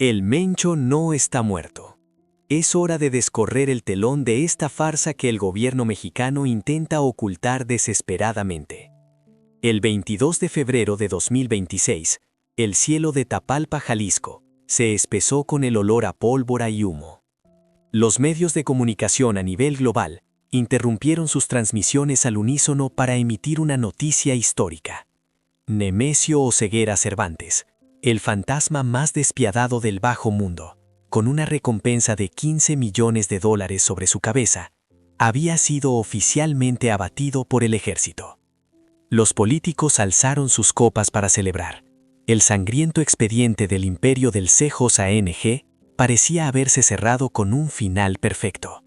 El Mencho no está muerto. Es hora de descorrer el telón de esta farsa que el gobierno mexicano intenta ocultar desesperadamente. El 22 de febrero de 2026, el cielo de Tapalpa, Jalisco, se espesó con el olor a pólvora y humo. Los medios de comunicación a nivel global interrumpieron sus transmisiones al unísono para emitir una noticia histórica. Nemesio Oseguera Cervantes, el fantasma más despiadado del bajo mundo, con una recompensa de $15 millones sobre su cabeza, había sido oficialmente abatido por el ejército. Los políticos alzaron sus copas para celebrar. El sangriento expediente del imperio del CJNG parecía haberse cerrado con un final perfecto.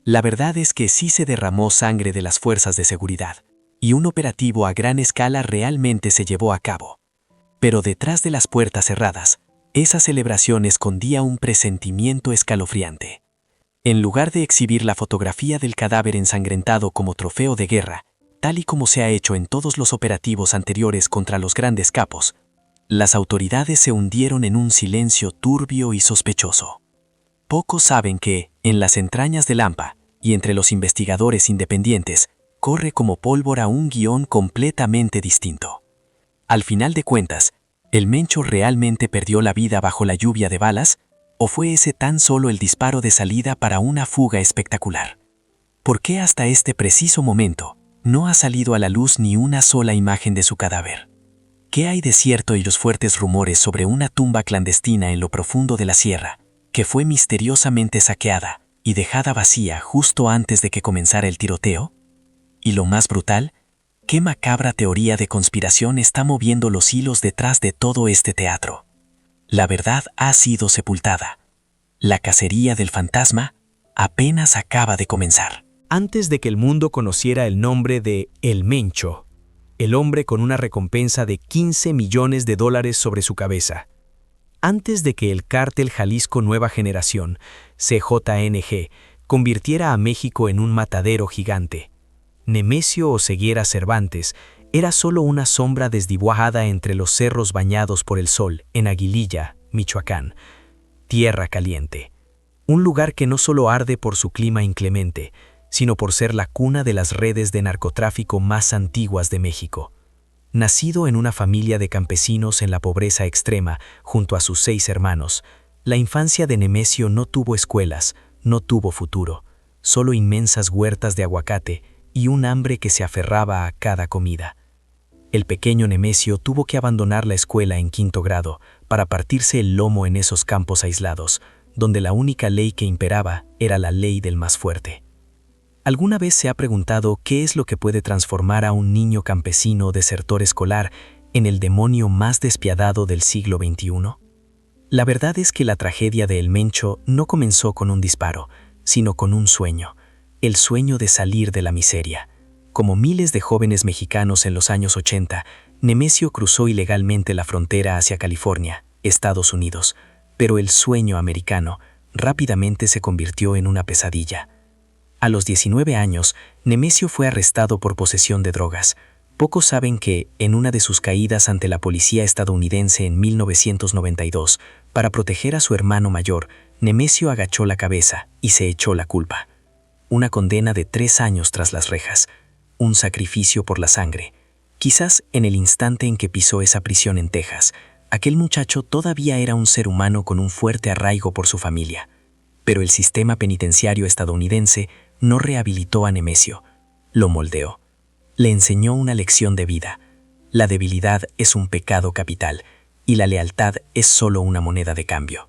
La verdad es que sí se derramó sangre de las fuerzas de seguridad, y un operativo a gran escala realmente se llevó a cabo. Pero detrás de las puertas cerradas, esa celebración escondía un presentimiento escalofriante. En lugar de exhibir la fotografía del cadáver ensangrentado como trofeo de guerra, tal y como se ha hecho en todos los operativos anteriores contra los grandes capos, las autoridades se hundieron en un silencio turbio y sospechoso. Pocos saben que, en las entrañas del AMPA y entre los investigadores independientes, corre como pólvora un guión completamente distinto. Al final de cuentas, ¿el Mencho realmente perdió la vida bajo la lluvia de balas? ¿O fue ese tan solo el disparo de salida para una fuga espectacular? ¿Por qué hasta este preciso momento no ha salido a la luz ni una sola imagen de su cadáver? ¿Qué hay de cierto en los fuertes rumores sobre una tumba clandestina en lo profundo de la sierra, que fue misteriosamente saqueada y dejada vacía justo antes de que comenzara el tiroteo? Y lo más brutal, ¿qué macabra teoría de conspiración está moviendo los hilos detrás de todo este teatro? La verdad ha sido sepultada. La cacería del fantasma apenas acaba de comenzar. Antes de que el mundo conociera el nombre de El Mencho, el hombre con una recompensa de $15 millones sobre su cabeza. Antes de que el cártel Jalisco Nueva Generación, CJNG, convirtiera a México en un matadero gigante, Nemesio Oseguera Cervantes era solo una sombra desdibujada entre los cerros bañados por el sol en Aguililla, Michoacán, tierra caliente. Un lugar que no solo arde por su clima inclemente, sino por ser la cuna de las redes de narcotráfico más antiguas de México. Nacido en una familia de campesinos en la pobreza extrema junto a sus 6 hermanos, la infancia de Nemesio no tuvo escuelas, no tuvo futuro, solo inmensas huertas de aguacate y un hambre que se aferraba a cada comida. El pequeño Nemesio tuvo que abandonar la escuela en 5º grado para partirse el lomo en esos campos aislados, donde la única ley que imperaba era la ley del más fuerte. ¿Alguna vez se ha preguntado qué es lo que puede transformar a un niño campesino desertor escolar en el demonio más despiadado del siglo XXI? La verdad es que la tragedia de El Mencho no comenzó con un disparo, sino con un sueño, el sueño de salir de la miseria. Como miles de jóvenes mexicanos en los años 80, Nemesio cruzó ilegalmente la frontera hacia California, Estados Unidos, pero el sueño americano rápidamente se convirtió en una pesadilla. A los 19 años, Nemesio fue arrestado por posesión de drogas. Pocos saben que, en una de sus caídas ante la policía estadounidense en 1992, para proteger a su hermano mayor, Nemesio agachó la cabeza y se echó la culpa. Una condena de 3 años tras las rejas, un sacrificio por la sangre. Quizás en el instante en que pisó esa prisión en Texas, aquel muchacho todavía era un ser humano con un fuerte arraigo por su familia. Pero el sistema penitenciario estadounidense no rehabilitó a Nemesio, lo moldeó. Le enseñó una lección de vida. La debilidad es un pecado capital y la lealtad es solo una moneda de cambio.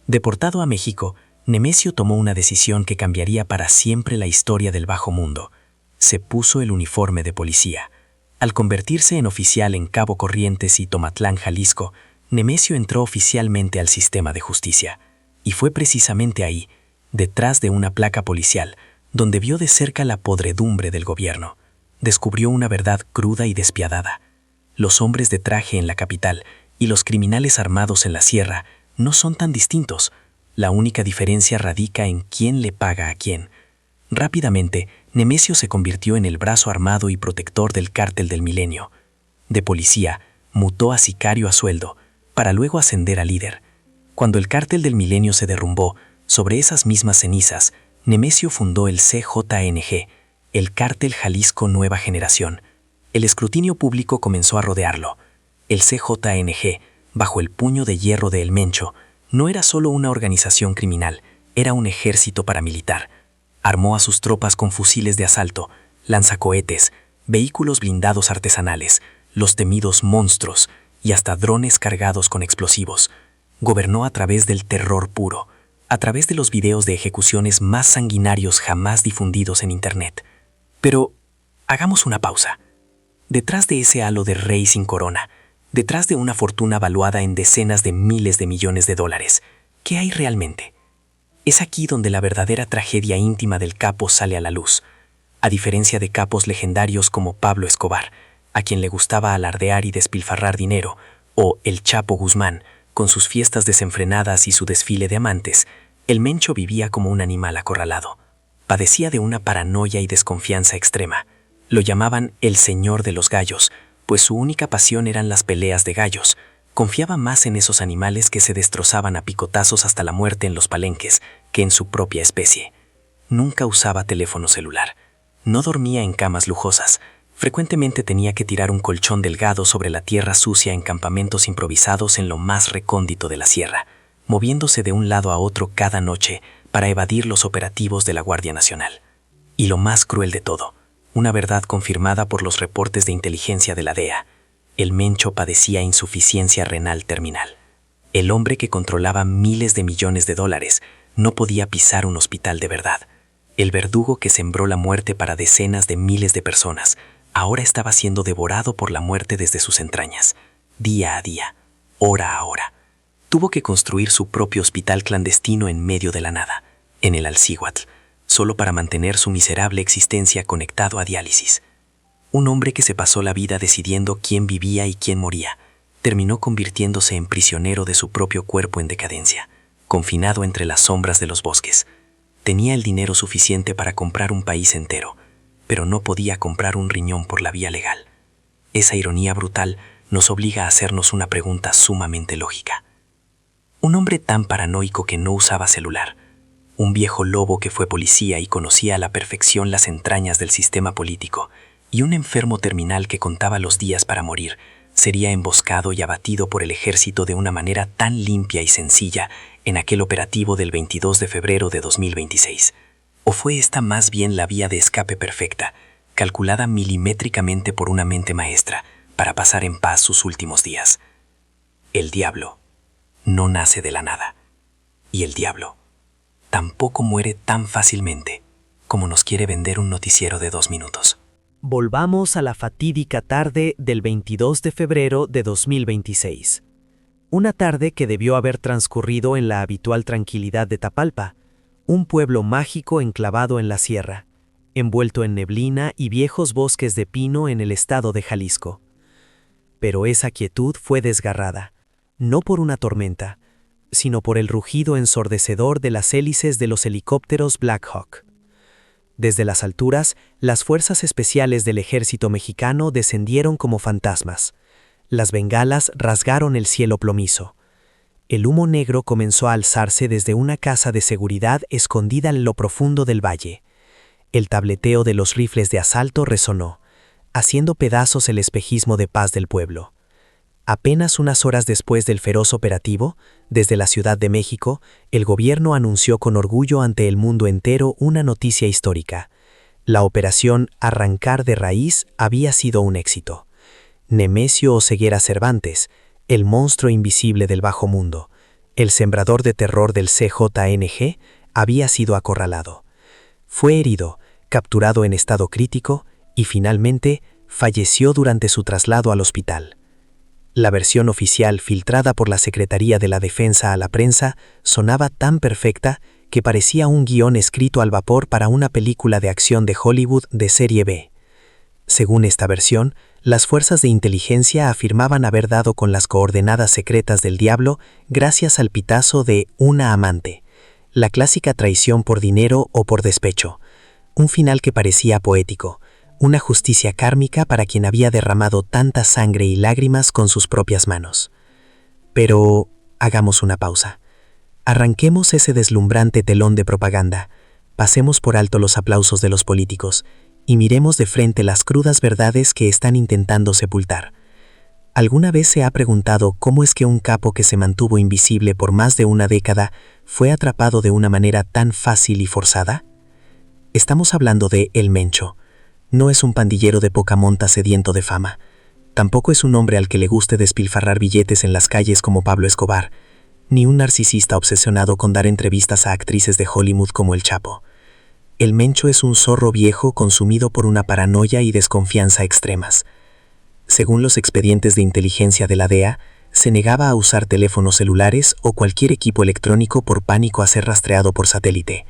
Deportado a México, Nemesio tomó una decisión que cambiaría para siempre la historia del bajo mundo. Se puso el uniforme de policía. Al convertirse en oficial en Cabo Corrientes y Tomatlán, Jalisco, Nemesio entró oficialmente al sistema de justicia. Y fue precisamente ahí, detrás de una placa policial, donde vio de cerca la podredumbre del gobierno. Descubrió una verdad cruda y despiadada. Los hombres de traje en la capital y los criminales armados en la sierra no son tan distintos. La única diferencia radica en quién le paga a quién. Rápidamente, Nemesio se convirtió en el brazo armado y protector del cártel del Milenio. De policía, mutó a sicario a sueldo, para luego ascender a líder. Cuando el cártel del Milenio se derrumbó, sobre esas mismas cenizas, Nemesio fundó el CJNG, el Cártel Jalisco Nueva Generación. El escrutinio público comenzó a rodearlo. El CJNG, bajo el puño de hierro de El Mencho, no era solo una organización criminal, era un ejército paramilitar. Armó a sus tropas con fusiles de asalto, lanzacohetes, vehículos blindados artesanales, los temidos monstruos y hasta drones cargados con explosivos. Gobernó a través del terror puro, a través de los videos de ejecuciones más sanguinarios jamás difundidos en Internet. Pero hagamos una pausa. Detrás de ese halo de rey sin corona, detrás de una fortuna valuada en decenas de miles de millones de dólares, ¿qué hay realmente? Es aquí donde la verdadera tragedia íntima del capo sale a la luz. A diferencia de capos legendarios como Pablo Escobar, a quien le gustaba alardear y despilfarrar dinero, o el Chapo Guzmán, con sus fiestas desenfrenadas y su desfile de amantes, el Mencho vivía como un animal acorralado. Padecía de una paranoia y desconfianza extrema. Lo llamaban el Señor de los Gallos, pues su única pasión eran las peleas de gallos. Confiaba más en esos animales que se destrozaban a picotazos hasta la muerte en los palenques que en su propia especie. Nunca usaba teléfono celular. No dormía en camas lujosas. Frecuentemente tenía que tirar un colchón delgado sobre la tierra sucia en campamentos improvisados en lo más recóndito de la sierra, moviéndose de un lado a otro cada noche para evadir los operativos de la Guardia Nacional. Y lo más cruel de todo, una verdad confirmada por los reportes de inteligencia de la DEA, el Mencho padecía insuficiencia renal terminal. El hombre que controlaba miles de millones de dólares no podía pisar un hospital de verdad. El verdugo que sembró la muerte para decenas de miles de personas ahora estaba siendo devorado por la muerte desde sus entrañas, día a día, hora a hora. Tuvo que construir su propio hospital clandestino en medio de la nada, en el Alcíhuatl, solo para mantener su miserable existencia conectado a diálisis. Un hombre que se pasó la vida decidiendo quién vivía y quién moría, terminó convirtiéndose en prisionero de su propio cuerpo en decadencia, confinado entre las sombras de los bosques. Tenía el dinero suficiente para comprar un país entero, pero no podía comprar un riñón por la vía legal. Esa ironía brutal nos obliga a hacernos una pregunta sumamente lógica. Un hombre tan paranoico que no usaba celular, un viejo lobo que fue policía y conocía a la perfección las entrañas del sistema político, y un enfermo terminal que contaba los días para morir, sería emboscado y abatido por el ejército de una manera tan limpia y sencilla en aquel operativo del 22 de febrero de 2026. ¿O fue esta más bien la vía de escape perfecta, calculada milimétricamente por una mente maestra, para pasar en paz sus últimos días? El diablo no nace de la nada, y el diablo tampoco muere tan fácilmente como nos quiere vender un noticiero de 2 minutos. Volvamos a la fatídica tarde del 22 de febrero de 2026. Una tarde que debió haber transcurrido en la habitual tranquilidad de Tapalpa, un pueblo mágico enclavado en la sierra, envuelto en neblina y viejos bosques de pino en el estado de Jalisco. Pero esa quietud fue desgarrada, no por una tormenta, sino por el rugido ensordecedor de las hélices de los helicópteros Black Hawk. Desde las alturas, las fuerzas especiales del ejército mexicano descendieron como fantasmas. Las bengalas rasgaron el cielo plomizo. El humo negro comenzó a alzarse desde una casa de seguridad escondida en lo profundo del valle. El tableteo de los rifles de asalto resonó, haciendo pedazos el espejismo de paz del pueblo. Apenas unas horas después del feroz operativo, desde la Ciudad de México, el gobierno anunció con orgullo ante el mundo entero una noticia histórica. La operación Arrancar de Raíz había sido un éxito. Nemesio Oseguera Cervantes, el monstruo invisible del bajo mundo, el sembrador de terror del CJNG, había sido acorralado. Fue herido, capturado en estado crítico y finalmente falleció durante su traslado al hospital. La versión oficial filtrada por la Secretaría de la Defensa a la prensa sonaba tan perfecta que parecía un guión escrito al vapor para una película de acción de Hollywood de serie B. Según esta versión, las fuerzas de inteligencia afirmaban haber dado con las coordenadas secretas del diablo gracias al pitazo de una amante, la clásica traición por dinero o por despecho, un final que parecía poético, una justicia kármica para quien había derramado tanta sangre y lágrimas con sus propias manos. Pero hagamos una pausa. Arranquemos ese deslumbrante telón de propaganda, pasemos por alto los aplausos de los políticos y miremos de frente las crudas verdades que están intentando sepultar. ¿Alguna vez se ha preguntado cómo es que un capo que se mantuvo invisible por más de una década fue atrapado de una manera tan fácil y forzada? Estamos hablando de El Mencho. No es un pandillero de poca monta sediento de fama. Tampoco es un hombre al que le guste despilfarrar billetes en las calles como Pablo Escobar, ni un narcisista obsesionado con dar entrevistas a actrices de Hollywood como El Chapo. El Mencho es un zorro viejo consumido por una paranoia y desconfianza extremas. Según los expedientes de inteligencia de la DEA, se negaba a usar teléfonos celulares o cualquier equipo electrónico por pánico a ser rastreado por satélite.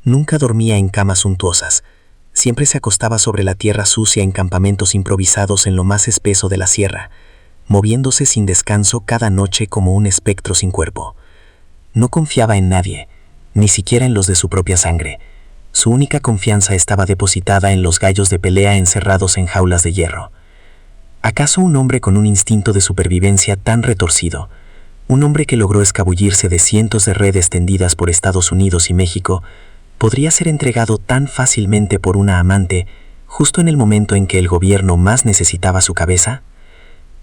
Nunca dormía en camas suntuosas. Siempre se acostaba sobre la tierra sucia en campamentos improvisados en lo más espeso de la sierra, moviéndose sin descanso cada noche como un espectro sin cuerpo. No confiaba en nadie, ni siquiera en los de su propia sangre. Su única confianza estaba depositada en los gallos de pelea encerrados en jaulas de hierro. ¿Acaso un hombre con un instinto de supervivencia tan retorcido, un hombre que logró escabullirse de cientos de redes tendidas por Estados Unidos y México, podría ser entregado tan fácilmente por una amante justo en el momento en que el gobierno más necesitaba su cabeza?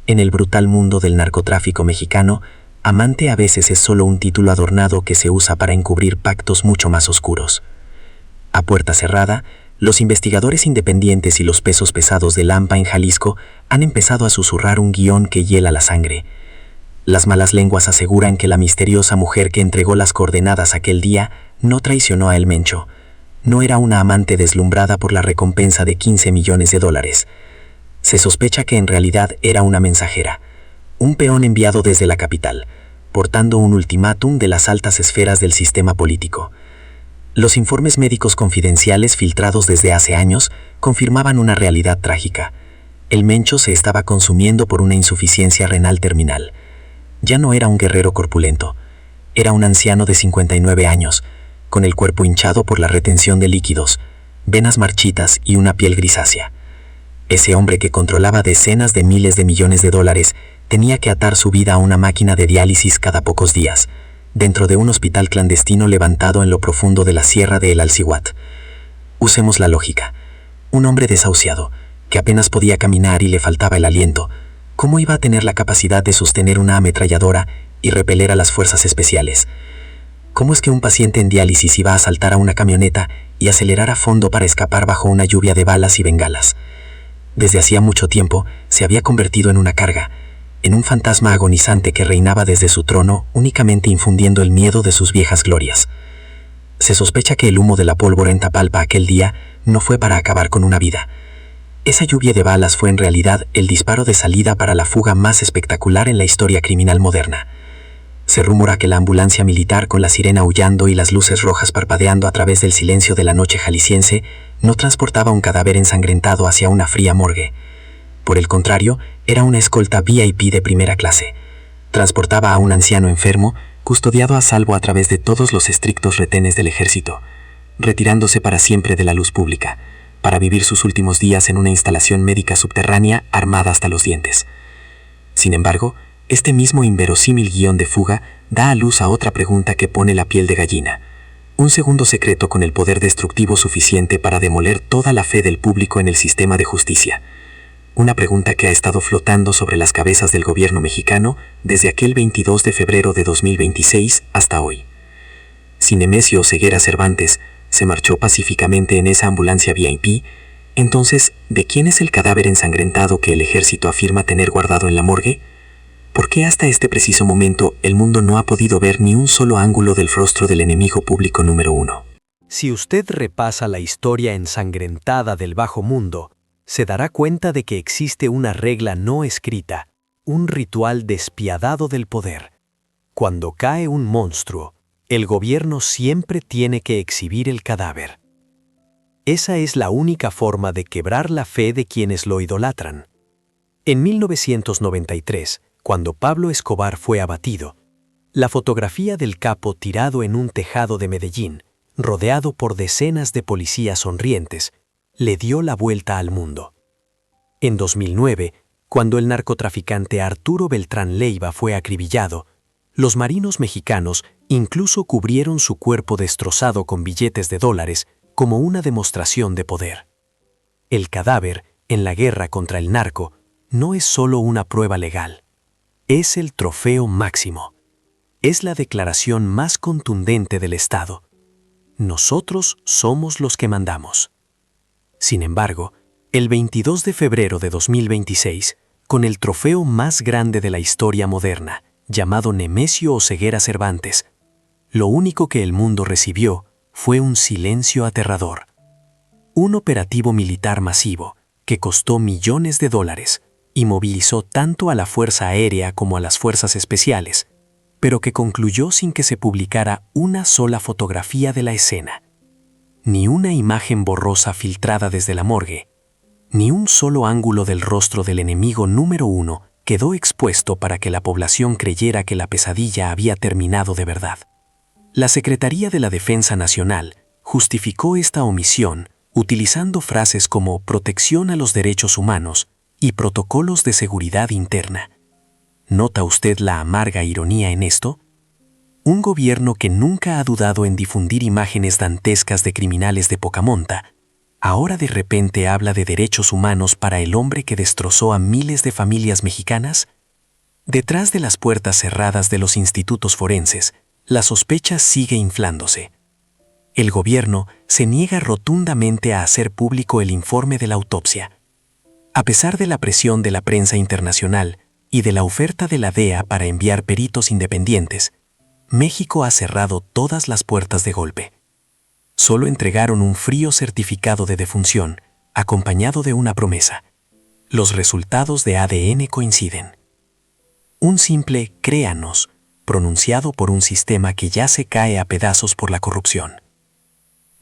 En el brutal mundo del narcotráfico mexicano, amante a veces es solo un título adornado que se usa para encubrir pactos mucho más oscuros. A puerta cerrada, los investigadores independientes y los pesos pesados del AMPA en Jalisco han empezado a susurrar un guión que hiela la sangre. Las malas lenguas aseguran que la misteriosa mujer que entregó las coordenadas aquel día no traicionó a El Mencho. No era una amante deslumbrada por la recompensa de $15 millones. Se sospecha que en realidad era una mensajera, un peón enviado desde la capital, portando un ultimátum de las altas esferas del sistema político. Los informes médicos confidenciales filtrados desde hace años confirmaban una realidad trágica. El Mencho se estaba consumiendo por una insuficiencia renal terminal. Ya no era un guerrero corpulento, era un anciano de 59 años, con el cuerpo hinchado por la retención de líquidos, venas marchitas y una piel grisácea. Ese hombre que controlaba decenas de miles de millones de dólares tenía que atar su vida a una máquina de diálisis cada pocos días, dentro de un hospital clandestino levantado en lo profundo de la sierra de El Alcihuat. Usemos la lógica. Un hombre desahuciado, que apenas podía caminar y le faltaba el aliento, ¿cómo iba a tener la capacidad de sostener una ametralladora y repeler a las fuerzas especiales? ¿Cómo es que un paciente en diálisis iba a saltar a una camioneta y acelerar a fondo para escapar bajo una lluvia de balas y bengalas? Desde hacía mucho tiempo se había convertido en una carga, en un fantasma agonizante que reinaba desde su trono únicamente infundiendo el miedo de sus viejas glorias. Se sospecha que el humo de la pólvora en Tapalpa aquel día no fue para acabar con una vida. Esa lluvia de balas fue en realidad el disparo de salida para la fuga más espectacular en la historia criminal moderna. Se rumora que la ambulancia militar con la sirena aullando y las luces rojas parpadeando a través del silencio de la noche jalisciense no transportaba un cadáver ensangrentado hacia una fría morgue. Por el contrario, era una escolta VIP de primera clase. Transportaba a un anciano enfermo, custodiado a salvo a través de todos los estrictos retenes del ejército, retirándose para siempre de la luz pública, para vivir sus últimos días en una instalación médica subterránea armada hasta los dientes. Sin embargo, este mismo inverosímil guión de fuga da a luz a otra pregunta que pone la piel de gallina. Un segundo secreto con el poder destructivo suficiente para demoler toda la fe del público en el sistema de justicia. Una pregunta que ha estado flotando sobre las cabezas del gobierno mexicano desde aquel 22 de febrero de 2026 hasta hoy. Si Nemesio Oseguera Cervantes se marchó pacíficamente en esa ambulancia VIP, entonces, ¿de quién es el cadáver ensangrentado que el ejército afirma tener guardado en la morgue? ¿Por qué hasta este preciso momento el mundo no ha podido ver ni un solo ángulo del rostro del enemigo público número 1? Si usted repasa la historia ensangrentada del bajo mundo, se dará cuenta de que existe una regla no escrita, un ritual despiadado del poder. Cuando cae un monstruo, el gobierno siempre tiene que exhibir el cadáver. Esa es la única forma de quebrar la fe de quienes lo idolatran. En 1993, cuando Pablo Escobar fue abatido, la fotografía del capo tirado en un tejado de Medellín, rodeado por decenas de policías sonrientes, le dio la vuelta al mundo. En 2009, cuando el narcotraficante Arturo Beltrán Leiva fue acribillado, Los marinos mexicanos incluso cubrieron su cuerpo destrozado con billetes de dólares como una demostración de poder. El cadáver, en la guerra contra el narco, no es solo una prueba legal. Es el trofeo máximo. Es la declaración más contundente del Estado. Nosotros somos los que mandamos. Sin embargo, el 22 de febrero de 2026, con el trofeo más grande de la historia moderna, llamado Nemesio Oseguera Cervantes, lo único que el mundo recibió fue un silencio aterrador. Un operativo militar masivo que costó millones de dólares y movilizó tanto a la Fuerza Aérea como a las Fuerzas Especiales, pero que concluyó sin que se publicara una sola fotografía de la escena, ni una imagen borrosa filtrada desde la morgue, ni un solo ángulo del rostro del enemigo número 1 quedó expuesto para que la población creyera que la pesadilla había terminado de verdad. La Secretaría de la Defensa Nacional justificó esta omisión utilizando frases como protección a los derechos humanos y protocolos de seguridad interna. ¿Nota usted la amarga ironía en esto? Un gobierno que nunca ha dudado en difundir imágenes dantescas de criminales de poca monta, ahora de repente habla de derechos humanos para el hombre que destrozó a miles de familias mexicanas. Detrás de las puertas cerradas de los institutos forenses, la sospecha sigue inflándose. El gobierno se niega rotundamente a hacer público el informe de la autopsia. A pesar de la presión de la prensa internacional y de la oferta de la DEA para enviar peritos independientes, México ha cerrado todas las puertas de golpe. Solo entregaron un frío certificado de defunción, acompañado de una promesa. Los resultados de ADN coinciden. Un simple créanos, pronunciado por un sistema que ya se cae a pedazos por la corrupción.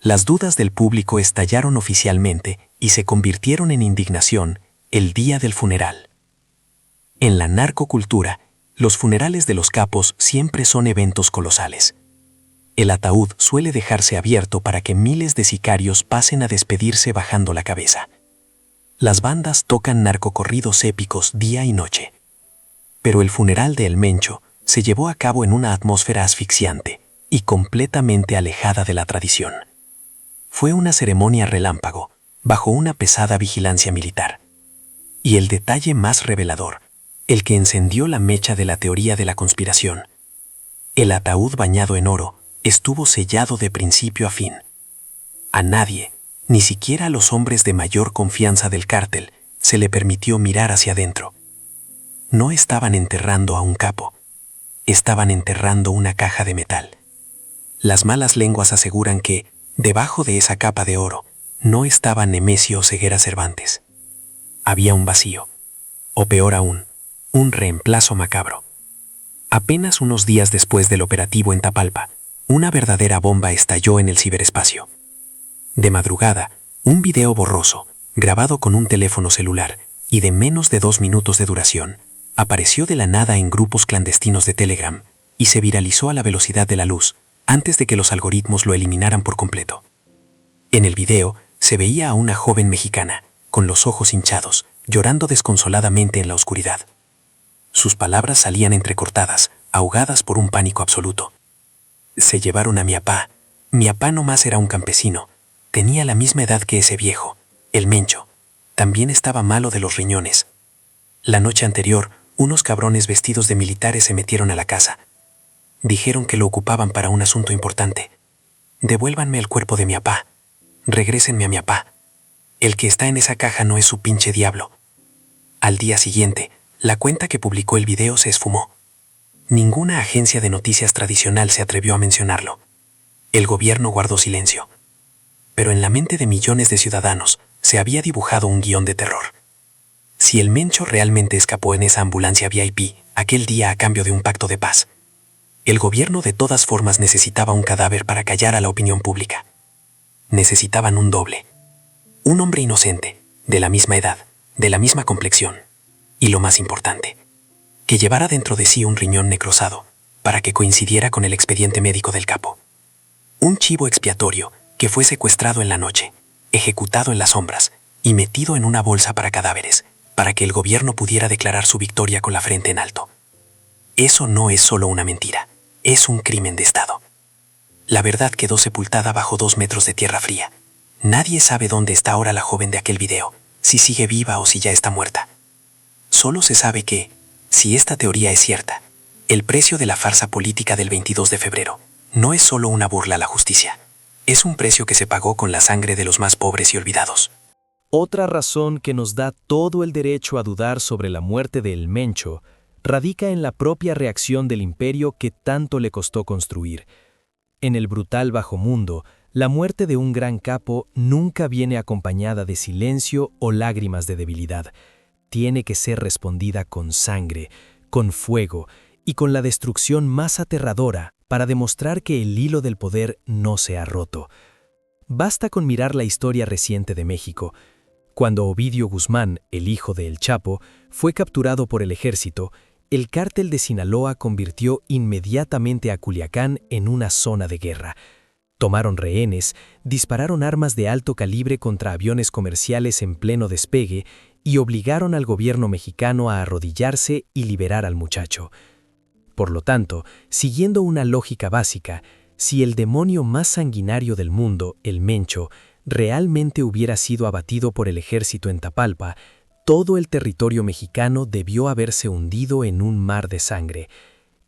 Las dudas del público estallaron oficialmente y se convirtieron en indignación el día del funeral. En la narcocultura, los funerales de los capos siempre son eventos colosales. El ataúd suele dejarse abierto para que miles de sicarios pasen a despedirse bajando la cabeza. Las bandas tocan narcocorridos épicos día y noche. Pero el funeral de El Mencho se llevó a cabo en una atmósfera asfixiante y completamente alejada de la tradición. Fue una ceremonia relámpago, bajo una pesada vigilancia militar. Y el detalle más revelador, el que encendió la mecha de la teoría de la conspiración. El ataúd bañado en oro estuvo sellado de principio a fin. A nadie, ni siquiera a los hombres de mayor confianza del cártel, se le permitió mirar hacia adentro. No estaban enterrando a un capo, estaban enterrando una caja de metal. Las malas lenguas aseguran que, debajo de esa capa de oro, no estaba Nemesio Oseguera Cervantes. Había un vacío, o peor aún, un reemplazo macabro. Apenas unos días después del operativo en Tapalpa, una verdadera bomba estalló en el ciberespacio. De madrugada, un video borroso, grabado con un teléfono celular y de menos de 2 minutos de duración, apareció de la nada en grupos clandestinos de Telegram y se viralizó a la velocidad de la luz, antes de que los algoritmos lo eliminaran por completo. En el video se veía a una joven mexicana, con los ojos hinchados, llorando desconsoladamente en la oscuridad. Sus palabras salían entrecortadas, ahogadas por un pánico absoluto. Se llevaron a mi apá. Mi apá nomás era un campesino. Tenía la misma edad que ese viejo, el Mencho. También estaba malo de los riñones. La noche anterior, unos cabrones vestidos de militares se metieron a la casa. Dijeron que lo ocupaban para un asunto importante. Devuélvanme el cuerpo de mi apá. Regrésenme a mi apá. El que está en esa caja no es su pinche diablo. Al día siguiente, la cuenta que publicó el video se esfumó. Ninguna agencia de noticias tradicional se atrevió a mencionarlo. El gobierno guardó silencio. Pero en la mente de millones de ciudadanos se había dibujado un guión de terror. Si el Mencho realmente escapó en esa ambulancia VIP aquel día a cambio de un pacto de paz, el gobierno de todas formas necesitaba un cadáver para callar a la opinión pública. Necesitaban un doble. Un hombre inocente, de la misma edad, de la misma complexión. Y lo más importante, que llevara dentro de sí un riñón necrosado, para que coincidiera con el expediente médico del capo. Un chivo expiatorio que fue secuestrado en la noche, ejecutado en las sombras y metido en una bolsa para cadáveres, para que el gobierno pudiera declarar su victoria con la frente en alto. Eso no es solo una mentira, es un crimen de Estado. La verdad quedó sepultada bajo 2 metros de tierra fría. Nadie sabe dónde está ahora la joven de aquel video, si sigue viva o si ya está muerta. Solo se sabe que, si esta teoría es cierta, el precio de la farsa política del 22 de febrero no es solo una burla a la justicia, es un precio que se pagó con la sangre de los más pobres y olvidados. Otra razón que nos da todo el derecho a dudar sobre la muerte de El Mencho radica en la propia reacción del imperio que tanto le costó construir. En el brutal bajomundo, la muerte de un gran capo nunca viene acompañada de silencio o lágrimas de debilidad. Tiene que ser respondida con sangre, con fuego y con la destrucción más aterradora para demostrar que el hilo del poder no se ha roto. Basta con mirar la historia reciente de México. Cuando Ovidio Guzmán, el hijo de El Chapo, fue capturado por el ejército, el cártel de Sinaloa convirtió inmediatamente a Culiacán en una zona de guerra. Tomaron rehenes, dispararon armas de alto calibre contra aviones comerciales en pleno despegue y obligaron al gobierno mexicano a arrodillarse y liberar al muchacho. Por lo tanto, siguiendo una lógica básica, si el demonio más sanguinario del mundo, el Mencho, realmente hubiera sido abatido por el ejército en Tapalpa, todo el territorio mexicano debió haberse hundido en un mar de sangre.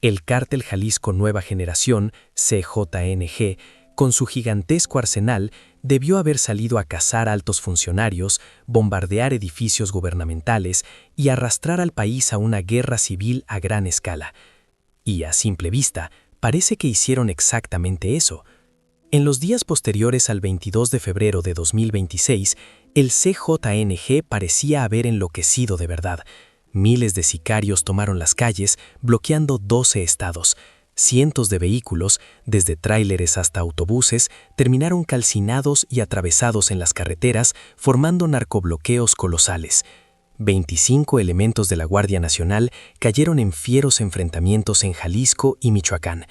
El Cártel Jalisco Nueva Generación, CJNG, con su gigantesco arsenal, debió haber salido a cazar altos funcionarios, bombardear edificios gubernamentales y arrastrar al país a una guerra civil a gran escala. Y a simple vista, parece que hicieron exactamente eso. En los días posteriores al 22 de febrero de 2026, el CJNG parecía haber enloquecido de verdad. Miles de sicarios tomaron las calles, bloqueando 12 estados. Cientos de vehículos, desde tráileres hasta autobuses, terminaron calcinados y atravesados en las carreteras, formando narcobloqueos colosales. 25 elementos de la Guardia Nacional cayeron en fieros enfrentamientos en Jalisco y Michoacán.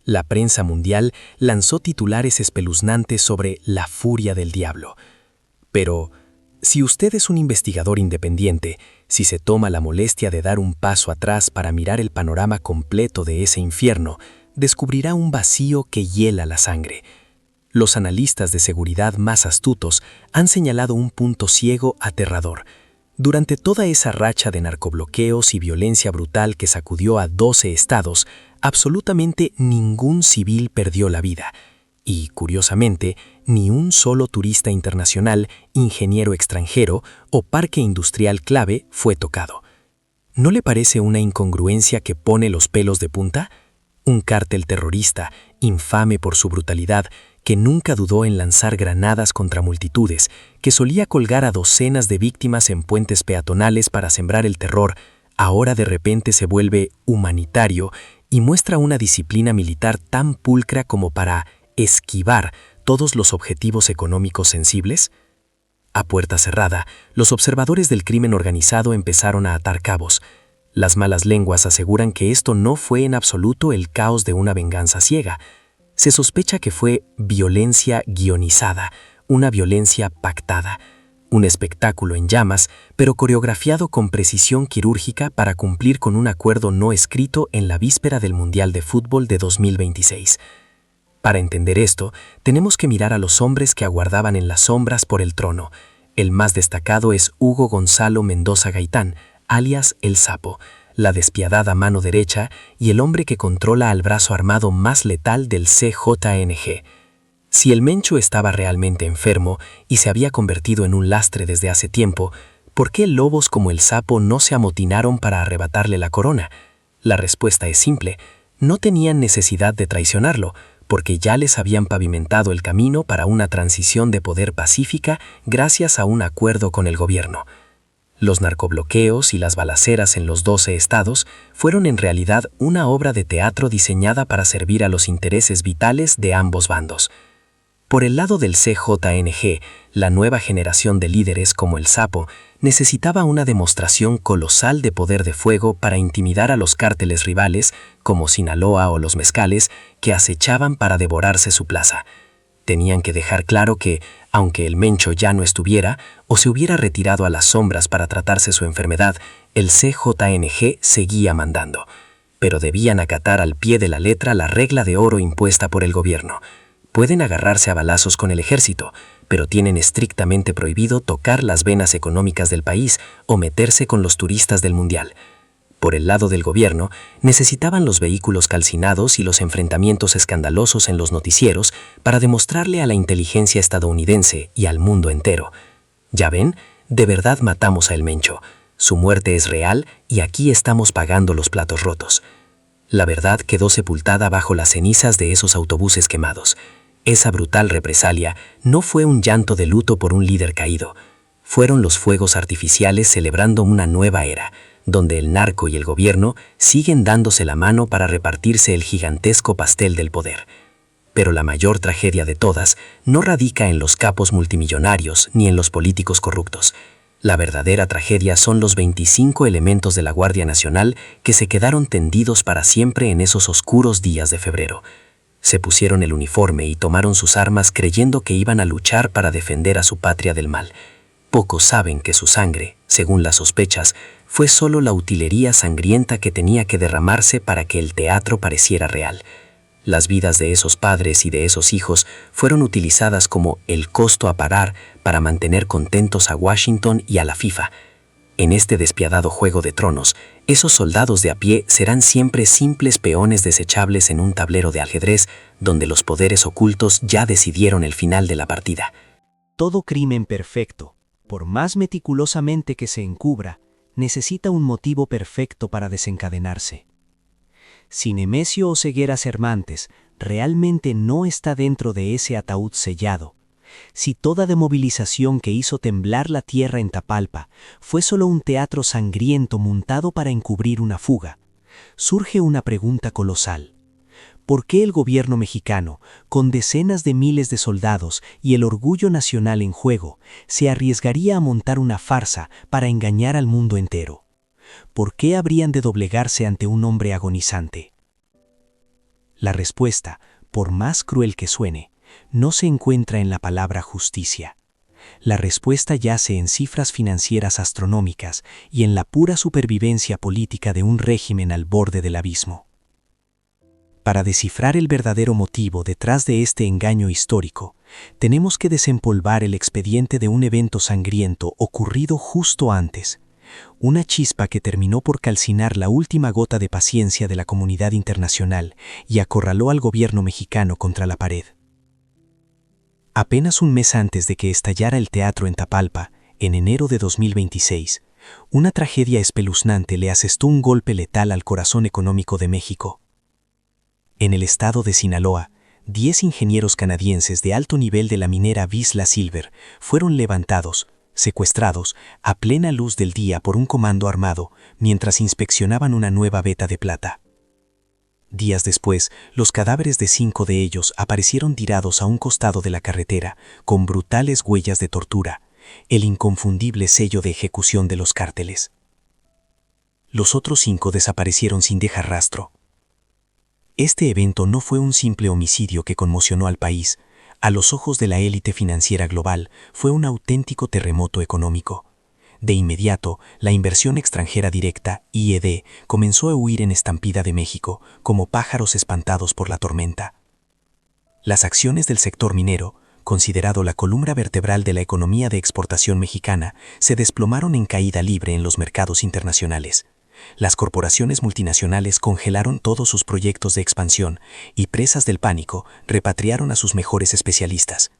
La prensa mundial lanzó titulares espeluznantes sobre la furia del diablo. Pero, si usted es un investigador independiente, si se toma la molestia de dar un paso atrás para mirar el panorama completo de ese infierno, descubrirá un vacío que hiela la sangre. Los analistas de seguridad más astutos han señalado un punto ciego aterrador. Durante toda esa racha de narcobloqueos y violencia brutal que sacudió a 12 estados, absolutamente ningún civil perdió la vida. Y, curiosamente, ni un solo turista internacional, ingeniero extranjero o parque industrial clave fue tocado. ¿No le parece una incongruencia que pone los pelos de punta? Un cártel terrorista, infame por su brutalidad, que nunca dudó en lanzar granadas contra multitudes, que solía colgar a docenas de víctimas en puentes peatonales para sembrar el terror, ahora de repente se vuelve humanitario y muestra una disciplina militar tan pulcra como para esquivar todos los objetivos económicos sensibles? A puerta cerrada, los observadores del crimen organizado empezaron a atar cabos. Las malas lenguas aseguran que esto no fue en absoluto el caos de una venganza ciega. Se sospecha que fue violencia guionizada, una violencia pactada, un espectáculo en llamas, pero coreografiado con precisión quirúrgica para cumplir con un acuerdo no escrito en la víspera del Mundial de Fútbol de 2026. Para entender esto, tenemos que mirar a los hombres que aguardaban en las sombras por el trono. El más destacado es Hugo Gonzalo Mendoza Gaitán, alias El Sapo, la despiadada mano derecha y el hombre que controla al brazo armado más letal del CJNG. Si el Mencho estaba realmente enfermo y se había convertido en un lastre desde hace tiempo, ¿por qué lobos como El Sapo no se amotinaron para arrebatarle la corona? La respuesta es simple: no tenían necesidad de traicionarlo, porque ya les habían pavimentado el camino para una transición de poder pacífica gracias a un acuerdo con el gobierno. Los narcobloqueos y las balaceras en los 12 estados fueron en realidad una obra de teatro diseñada para servir a los intereses vitales de ambos bandos. Por el lado del CJNG, la nueva generación de líderes como El Sapo necesitaba una demostración colosal de poder de fuego para intimidar a los cárteles rivales, como Sinaloa o los Mezcales, que acechaban para devorarse su plaza. Tenían que dejar claro que, aunque el Mencho ya no estuviera o se hubiera retirado a las sombras para tratarse su enfermedad, el CJNG seguía mandando. pero debían acatar al pie de la letra la regla de oro impuesta por el gobierno. Pueden agarrarse a balazos con el ejército, pero tienen estrictamente prohibido tocar las venas económicas del país o meterse con los turistas del mundial. Por el lado del gobierno, necesitaban los vehículos calcinados y los enfrentamientos escandalosos en los noticieros para demostrarle a la inteligencia estadounidense y al mundo entero: ya ven, de verdad matamos a El Mencho. Su muerte es real y aquí estamos pagando los platos rotos. La verdad quedó sepultada bajo las cenizas de esos autobuses quemados. Esa brutal represalia no fue un llanto de luto por un líder caído. Fueron los fuegos artificiales celebrando una nueva era, donde el narco y el gobierno siguen dándose la mano para repartirse el gigantesco pastel del poder. Pero la mayor tragedia de todas no radica en los capos multimillonarios ni en los políticos corruptos. La verdadera tragedia son los 25 elementos de la Guardia Nacional que se quedaron tendidos para siempre en esos oscuros días de febrero. Se pusieron el uniforme y tomaron sus armas creyendo que iban a luchar para defender a su patria del mal. Pocos saben que su sangre, según las sospechas, fue solo la utilería sangrienta que tenía que derramarse para que el teatro pareciera real. Las vidas de esos padres y de esos hijos fueron utilizadas como el costo a pagar para mantener contentos a Washington y a la FIFA. En este despiadado juego de tronos, esos soldados de a pie serán siempre simples peones desechables en un tablero de ajedrez donde los poderes ocultos ya decidieron el final de la partida. Todo crimen perfecto, por más meticulosamente que se encubra, necesita un motivo perfecto para desencadenarse. Si Nemesio Oseguera Cervantes realmente no está dentro de ese ataúd sellado, si toda demovilización que hizo temblar la tierra en Tapalpa fue solo un teatro sangriento montado para encubrir una fuga, surge una pregunta colosal. ¿Por qué el gobierno mexicano, con decenas de miles de soldados y el orgullo nacional en juego, se arriesgaría a montar una farsa para engañar al mundo entero? ¿Por qué habrían de doblegarse ante un hombre agonizante? La respuesta, por más cruel que suene, no se encuentra en la palabra justicia. La respuesta yace en cifras financieras astronómicas y en la pura supervivencia política de un régimen al borde del abismo. Para descifrar el verdadero motivo detrás de este engaño histórico, tenemos que desempolvar el expediente de un evento sangriento ocurrido justo antes, una chispa que terminó por calcinar la última gota de paciencia de la comunidad internacional y acorraló al gobierno mexicano contra la pared. Apenas un mes antes de que estallara el teatro en Tapalpa, en enero de 2026, una tragedia espeluznante le asestó un golpe letal al corazón económico de México. En el estado de Sinaloa, 10 ingenieros canadienses de alto nivel de la minera Vizsla Silver fueron levantados, secuestrados, a plena luz del día por un comando armado mientras inspeccionaban una nueva veta de plata. Días después, los cadáveres de 5 de ellos aparecieron tirados a un costado de la carretera, con brutales huellas de tortura, el inconfundible sello de ejecución de los cárteles. Los otros 5 desaparecieron sin dejar rastro. Este evento no fue un simple homicidio que conmocionó al país. A los ojos de la élite financiera global, fue un auténtico terremoto económico. De inmediato, la inversión extranjera directa, IED, comenzó a huir en estampida de México, como pájaros espantados por la tormenta. Las acciones del sector minero, considerado la columna vertebral de la economía de exportación mexicana, se desplomaron en caída libre en los mercados internacionales. Las corporaciones multinacionales congelaron todos sus proyectos de expansión y, presas del pánico, repatriaron a sus mejores especialistas.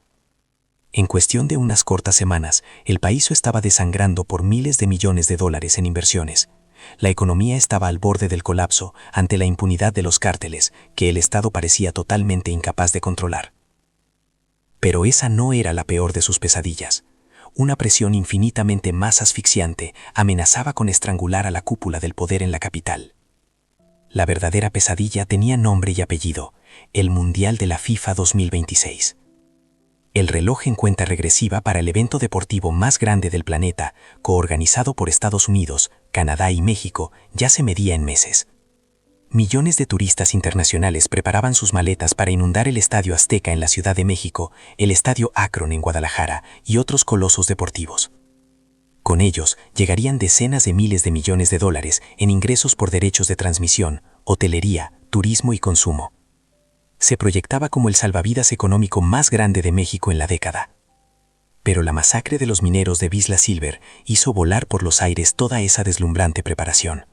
En cuestión de unas cortas semanas, el país estaba desangrando por miles de millones de dólares en inversiones. La economía estaba al borde del colapso ante la impunidad de los cárteles, que el Estado parecía totalmente incapaz de controlar. Pero esa no era la peor de sus pesadillas. Una presión infinitamente más asfixiante amenazaba con estrangular a la cúpula del poder en la capital. La verdadera pesadilla tenía nombre y apellido: el Mundial de la FIFA 2026. El reloj en cuenta regresiva para el evento deportivo más grande del planeta, coorganizado por Estados Unidos, Canadá y México, ya se medía en meses. Millones de turistas internacionales preparaban sus maletas para inundar el Estadio Azteca en la Ciudad de México, el Estadio Akron en Guadalajara y otros colosos deportivos. Con ellos llegarían decenas de miles de millones de dólares en ingresos por derechos de transmisión, hotelería, turismo y consumo. Se proyectaba como el salvavidas económico más grande de México en la década. Pero la masacre de los mineros de Vizsla Silver hizo volar por los aires toda esa deslumbrante preparación.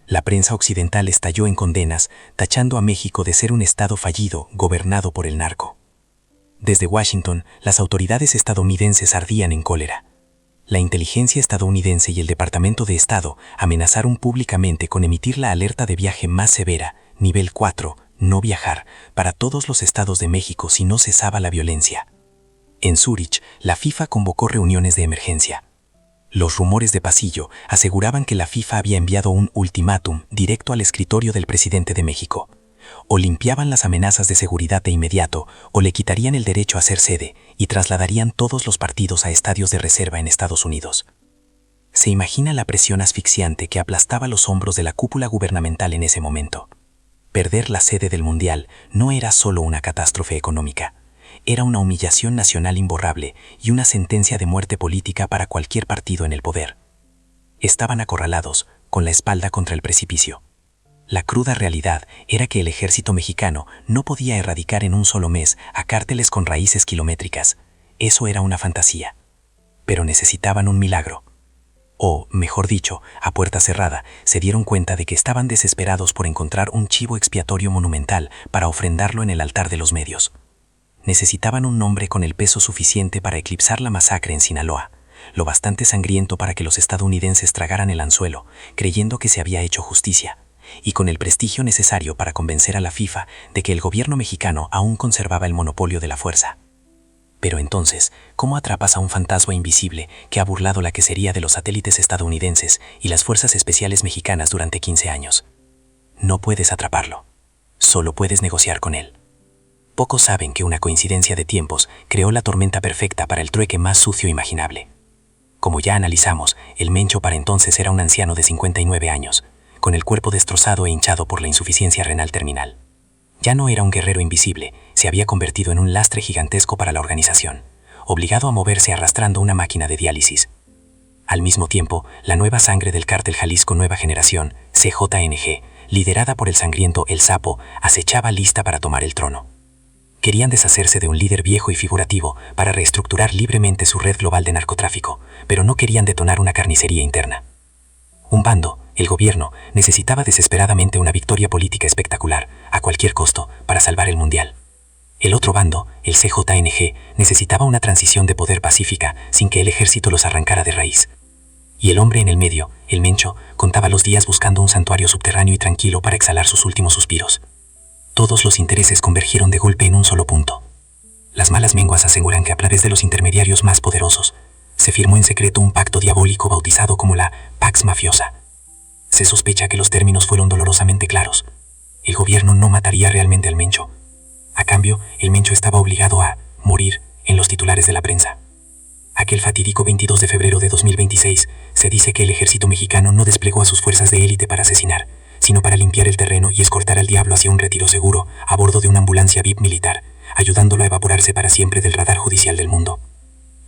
La prensa occidental estalló en condenas, tachando a México de ser un estado fallido, gobernado por el narco. Desde Washington, las autoridades estadounidenses ardían en cólera. La inteligencia estadounidense y el Departamento de Estado amenazaron públicamente con emitir la alerta de viaje más severa, nivel 4, no viajar, para todos los estados de México si no cesaba la violencia. En Zúrich, la FIFA convocó reuniones de emergencia. Los rumores de pasillo aseguraban que la FIFA había enviado un ultimátum directo al escritorio del presidente de México. O limpiaban las amenazas de seguridad de inmediato, o le quitarían el derecho a ser sede y trasladarían todos los partidos a estadios de reserva en Estados Unidos. Se imagina la presión asfixiante que aplastaba los hombros de la cúpula gubernamental en ese momento. Perder la sede del Mundial no era solo una catástrofe económica, era una humillación nacional imborrable y una sentencia de muerte política para cualquier partido en el poder. Estaban acorralados, con la espalda contra el precipicio. La cruda realidad era que el ejército mexicano no podía erradicar en un solo mes a cárteles con raíces kilométricas. Eso era una fantasía. Pero necesitaban un milagro. O, mejor dicho, a puerta cerrada, se dieron cuenta de que estaban desesperados por encontrar un chivo expiatorio monumental para ofrendarlo en el altar de los medios. Necesitaban un nombre con el peso suficiente para eclipsar la masacre en Sinaloa, lo bastante sangriento para que los estadounidenses tragaran el anzuelo, creyendo que se había hecho justicia, y con el prestigio necesario para convencer a la FIFA de que el gobierno mexicano aún conservaba el monopolio de la fuerza. Pero entonces, ¿cómo atrapas a un fantasma invisible que ha burlado la quesería de los satélites estadounidenses y las fuerzas especiales mexicanas durante 15 años? No puedes atraparlo. Solo puedes negociar con él. Pocos saben que una coincidencia de tiempos creó la tormenta perfecta para el trueque más sucio imaginable. Como ya analizamos, el Mencho para entonces era un anciano de 59 años, con el cuerpo destrozado e hinchado por la insuficiencia renal terminal. Ya no era un guerrero invisible, se había convertido en un lastre gigantesco para la organización, obligado a moverse arrastrando una máquina de diálisis. Al mismo tiempo, la nueva sangre del cártel Jalisco Nueva Generación, CJNG, liderada por el sangriento El Sapo, acechaba lista para tomar el trono. Querían deshacerse de un líder viejo y figurativo para reestructurar libremente su red global de narcotráfico, pero no querían detonar una carnicería interna. Un bando, el gobierno, necesitaba desesperadamente una victoria política espectacular, a cualquier costo, para salvar el Mundial. El otro bando, el CJNG, necesitaba una transición de poder pacífica sin que el ejército los arrancara de raíz. Y el hombre en el medio, el Mencho, contaba los días buscando un santuario subterráneo y tranquilo para exhalar sus últimos suspiros. Todos los intereses convergieron de golpe en un solo punto. Las malas menguas aseguran que a través de los intermediarios más poderosos, se firmó en secreto un pacto diabólico bautizado como la Pax Mafiosa. Se sospecha que los términos fueron dolorosamente claros. El gobierno no mataría realmente al Mencho. A cambio, el Mencho estaba obligado a morir en los titulares de la prensa. Aquel fatídico 22 de febrero de 2026, se dice que el ejército mexicano no desplegó a sus fuerzas de élite para asesinar, sino para limpiar el terreno y escortar al diablo hacia un retiro seguro, a bordo de una ambulancia VIP militar, ayudándolo a evaporarse para siempre del radar judicial del mundo.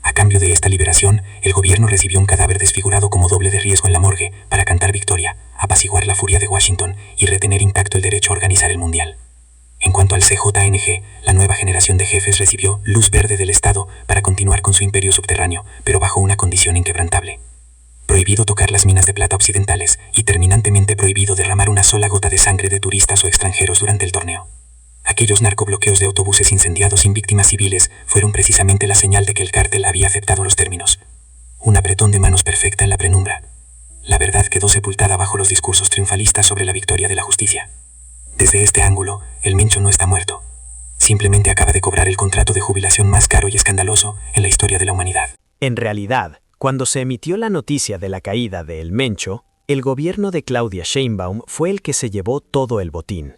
A cambio de esta liberación, el gobierno recibió un cadáver desfigurado como doble de riesgo en la morgue para cantar victoria, apaciguar la furia de Washington y retener intacto el derecho a organizar el Mundial. En cuanto al CJNG, la nueva generación de jefes recibió luz verde del Estado para continuar con su imperio subterráneo, pero bajo una condición inquebrantable. Prohibido tocar las minas de plata occidentales y terminantemente prohibido derramar una sola gota de sangre de turistas o extranjeros durante el torneo. Aquellos narcobloqueos de autobuses incendiados sin víctimas civiles fueron precisamente la señal de que el cártel había aceptado los términos. Un apretón de manos perfecta en la penumbra. La verdad quedó sepultada bajo los discursos triunfalistas sobre la victoria de la justicia. Desde este ángulo, el Mencho no está muerto. Simplemente acaba de cobrar el contrato de jubilación más caro y escandaloso en la historia de la humanidad. En realidad, cuando se emitió la noticia de la caída de El Mencho, el gobierno de Claudia Sheinbaum fue el que se llevó todo el botín.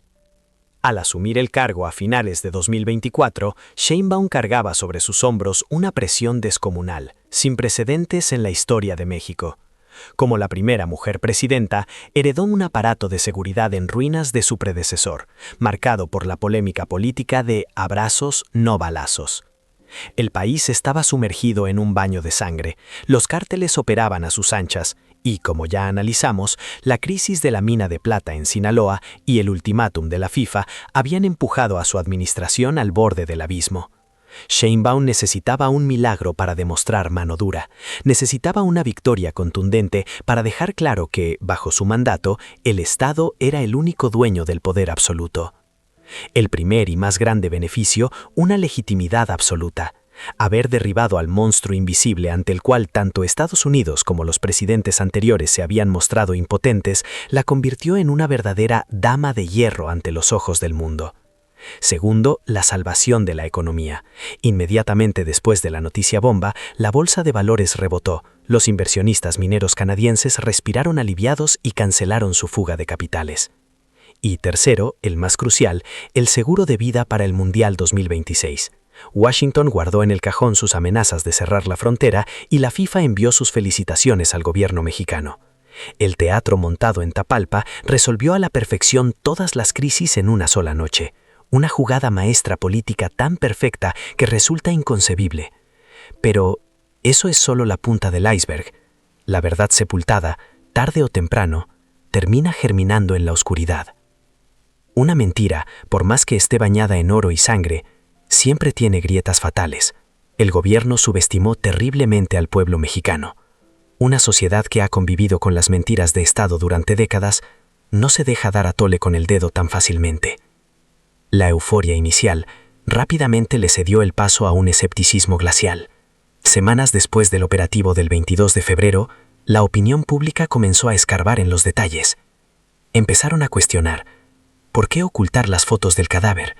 Al asumir el cargo a finales de 2024, Sheinbaum cargaba sobre sus hombros una presión descomunal, sin precedentes en la historia de México. Como la primera mujer presidenta, heredó un aparato de seguridad en ruinas de su predecesor, marcado por la polémica política de abrazos, no balazos. El país estaba sumergido en un baño de sangre, los cárteles operaban a sus anchas, Y como ya analizamos, la crisis de la mina de plata en Sinaloa y el ultimátum de la FIFA habían empujado a su administración al borde del abismo. Sheinbaum necesitaba un milagro para demostrar mano dura. Necesitaba una victoria contundente para dejar claro que, bajo su mandato, el Estado era el único dueño del poder absoluto. El primer y más grande beneficio, una legitimidad absoluta. Haber derribado al monstruo invisible ante el cual tanto Estados Unidos como los presidentes anteriores se habían mostrado impotentes, la convirtió en una verdadera dama de hierro ante los ojos del mundo. Segundo, la salvación de la economía. Inmediatamente después de la noticia bomba, la bolsa de valores rebotó. Los inversionistas mineros canadienses respiraron aliviados y cancelaron su fuga de capitales. Y tercero, el más crucial, el seguro de vida para el Mundial 2026. Washington guardó en el cajón sus amenazas de cerrar la frontera y la FIFA envió sus felicitaciones al gobierno mexicano. El teatro montado en Tapalpa resolvió a la perfección todas las crisis en una sola noche. Una jugada maestra política tan perfecta que resulta inconcebible. Pero eso es solo la punta del iceberg. La verdad sepultada, tarde o temprano, termina germinando en la oscuridad. Una mentira, por más que esté bañada en oro y sangre, siempre tiene grietas fatales. El gobierno subestimó terriblemente al pueblo mexicano. Una sociedad que ha convivido con las mentiras de Estado durante décadas no se deja dar a tole con el dedo tan fácilmente. La euforia inicial rápidamente le cedió el paso a un escepticismo glacial. Semanas después del operativo del 22 de febrero, la opinión pública comenzó a escarbar en los detalles. Empezaron a cuestionar: ¿por qué ocultar las fotos del cadáver?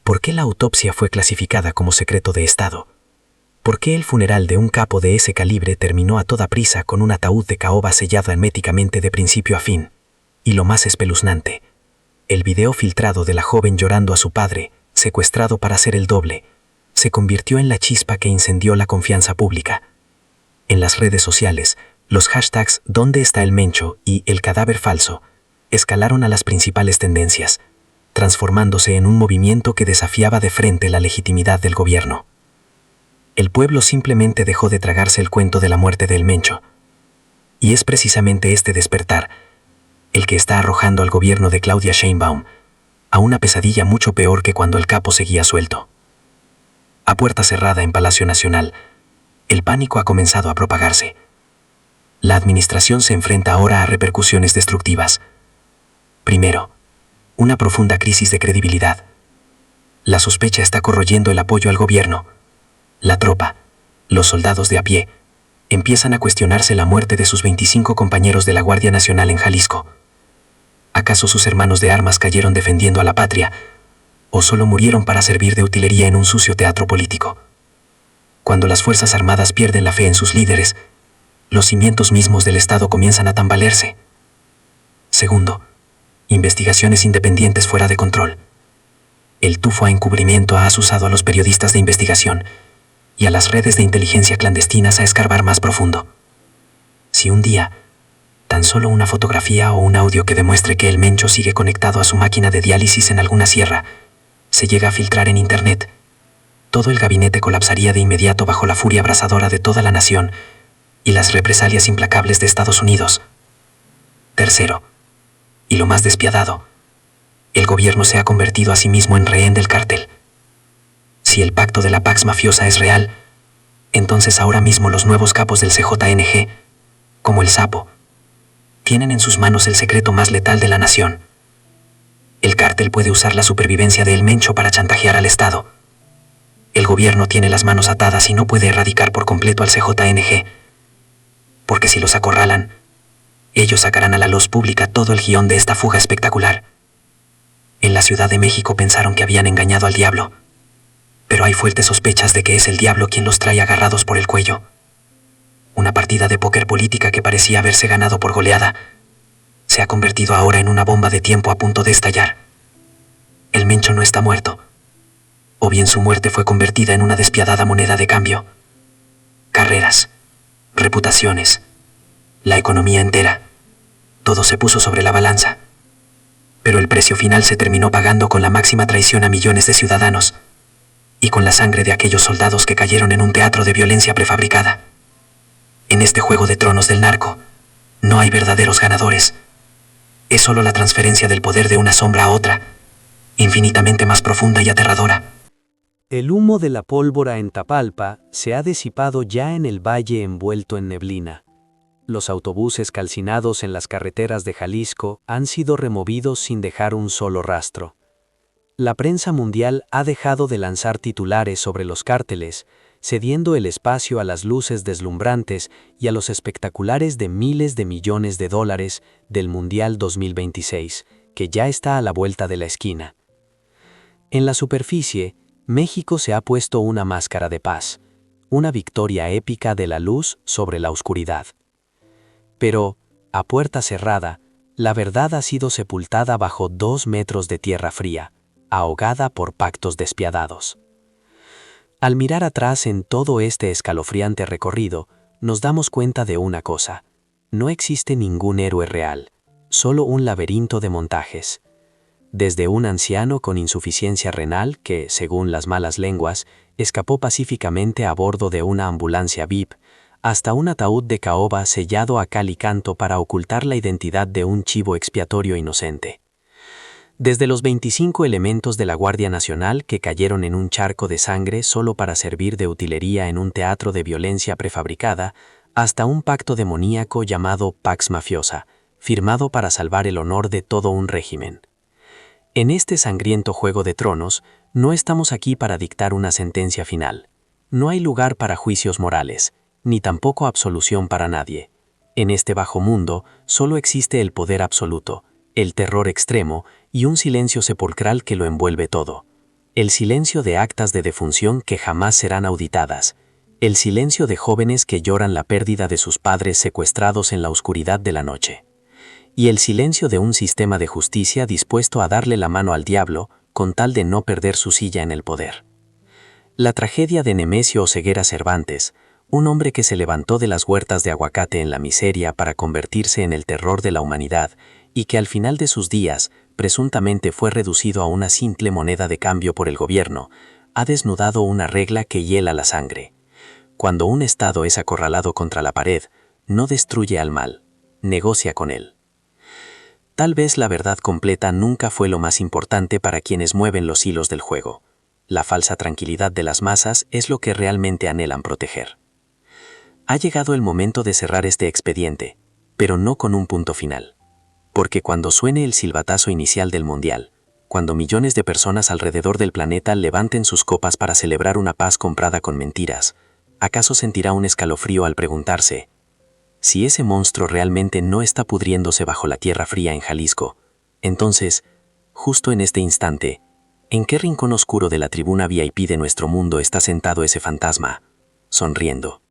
¿Por qué la autopsia fue clasificada como secreto de Estado? ¿Por qué el funeral de un capo de ese calibre terminó a toda prisa con un ataúd de caoba sellado herméticamente de principio a fin? Y lo más espeluznante, el video filtrado de la joven llorando a su padre, secuestrado para ser el doble, se convirtió en la chispa que incendió la confianza pública. En las redes sociales, los hashtags ¿Dónde está el Mencho? Y el cadáver falso escalaron a las principales tendencias, transformándose en un movimiento que desafiaba de frente la legitimidad del gobierno. El pueblo simplemente dejó de tragarse el cuento de la muerte del Mencho. Y es precisamente este despertar el que está arrojando al gobierno de Claudia Sheinbaum a una pesadilla mucho peor que cuando el capo seguía suelto. A puerta cerrada en Palacio Nacional, el pánico ha comenzado a propagarse. La administración se enfrenta ahora a repercusiones destructivas. Primero, una profunda crisis de credibilidad. La sospecha está corroyendo el apoyo al gobierno. La tropa, los soldados de a pie, empiezan a cuestionarse la muerte de sus 25 compañeros de la Guardia Nacional en Jalisco. ¿Acaso sus hermanos de armas cayeron defendiendo a la patria, o solo murieron para servir de utilería en un sucio teatro político? Cuando las Fuerzas Armadas pierden la fe en sus líderes, los cimientos mismos del Estado comienzan a tambalearse. Segundo, investigaciones independientes fuera de control. El tufo a encubrimiento ha asusado a los periodistas de investigación y a las redes de inteligencia clandestinas a escarbar más profundo. Si un día, tan solo una fotografía o un audio que demuestre que el Mencho sigue conectado a su máquina de diálisis en alguna sierra se llega a filtrar en Internet, todo el gabinete colapsaría de inmediato bajo la furia abrasadora de toda la nación y las represalias implacables de Estados Unidos. Tercero, y lo más despiadado, el gobierno se ha convertido a sí mismo en rehén del cártel. Si el pacto de la Pax mafiosa es real, entonces ahora mismo los nuevos capos del CJNG, como el Sapo, tienen en sus manos el secreto más letal de la nación. El cártel puede usar la supervivencia de El Mencho para chantajear al Estado. El gobierno tiene las manos atadas y no puede erradicar por completo al CJNG, porque si los acorralan, ellos sacarán a la luz pública todo el guión de esta fuga espectacular. En la Ciudad de México pensaron que habían engañado al diablo, pero hay fuertes sospechas de que es el diablo quien los trae agarrados por el cuello. Una partida de póker política que parecía haberse ganado por goleada se ha convertido ahora en una bomba de tiempo a punto de estallar. El Mencho no está muerto, o bien su muerte fue convertida en una despiadada moneda de cambio. Carreras, reputaciones, la economía entera, todo se puso sobre la balanza. Pero el precio final se terminó pagando con la máxima traición a millones de ciudadanos y con la sangre de aquellos soldados que cayeron en un teatro de violencia prefabricada. En este juego de tronos del narco, No hay verdaderos ganadores. Es solo la transferencia del poder de una sombra a otra, infinitamente más profunda y aterradora. El humo de la pólvora en Tapalpa se ha disipado ya en el valle envuelto en neblina. Los autobuses calcinados en las carreteras de Jalisco han sido removidos sin dejar un solo rastro. La prensa mundial ha dejado de lanzar titulares sobre los cárteles, cediendo el espacio a las luces deslumbrantes y a los espectaculares de miles de millones de dólares del Mundial 2026, que ya está a la vuelta de la esquina. En la superficie, México se ha puesto una máscara de paz, una victoria épica de la luz sobre la oscuridad. Pero, a puerta cerrada, la verdad ha sido sepultada bajo 2 metros de tierra fría, ahogada por pactos despiadados. Al mirar atrás en todo este escalofriante recorrido, nos damos cuenta de una cosa: no existe ningún héroe real, solo un laberinto de montajes. Desde un anciano con insuficiencia renal que, según las malas lenguas, escapó pacíficamente a bordo de una ambulancia VIP, hasta un ataúd de caoba sellado a cal y canto para ocultar la identidad de un chivo expiatorio inocente. Desde los 25 elementos de la Guardia Nacional que cayeron en un charco de sangre solo para servir de utilería en un teatro de violencia prefabricada, hasta un pacto demoníaco llamado Pax Mafiosa, firmado para salvar el honor de todo un régimen. En este sangriento juego de tronos, no estamos aquí para dictar una sentencia final. No hay lugar para juicios morales, ni tampoco absolución para nadie. En este bajo mundo solo existe el poder absoluto, el terror extremo y un silencio sepulcral que lo envuelve todo. El silencio de actas de defunción que jamás serán auditadas. El silencio de jóvenes que lloran la pérdida de sus padres secuestrados en la oscuridad de la noche. Y el silencio de un sistema de justicia dispuesto a darle la mano al diablo con tal de no perder su silla en el poder. La tragedia de Nemesio Oseguera Cervantes, un hombre que se levantó de las huertas de aguacate en la miseria para convertirse en el terror de la humanidad y que al final de sus días presuntamente fue reducido a una simple moneda de cambio por el gobierno, ha desnudado una regla que hiela la sangre. Cuando un Estado es acorralado contra la pared, no destruye al mal, negocia con él. Tal vez la verdad completa nunca fue lo más importante para quienes mueven los hilos del juego. La falsa tranquilidad de las masas es lo que realmente anhelan proteger. Ha llegado el momento de cerrar este expediente, pero no con un punto final. Porque cuando suene el silbatazo inicial del Mundial, cuando millones de personas alrededor del planeta levanten sus copas para celebrar una paz comprada con mentiras, ¿acaso sentirá un escalofrío al preguntarse: si ese monstruo realmente no está pudriéndose bajo la tierra fría en Jalisco, entonces, justo en este instante, ¿en qué rincón oscuro de la tribuna VIP de nuestro mundo está sentado ese fantasma, sonriendo?